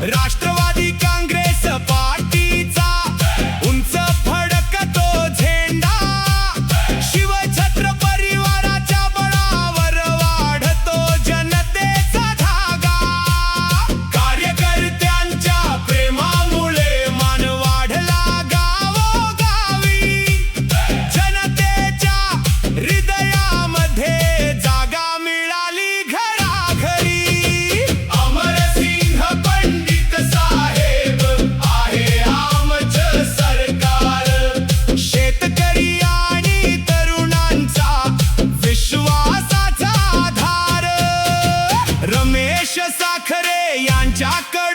राष्ट्रवादी काँग्रेस पार्टीचा उंच फडकतो झेंडा, शिवछत्र परिवाराच्या बळावर वाढतो जनतेचा धागा। कार्यकर्त्यांच्या प्रेमामुळे मान वाढला गावोगावी, जनतेच्या हृदयामध्ये जागा मिळाली घराघरी। अमरसिंह पंडित साहेब आहे आमचं सरकार, शेतकरी आणि तरुणांचा विश्वासाचा आधार। रमेश साखरे यांच्याकडे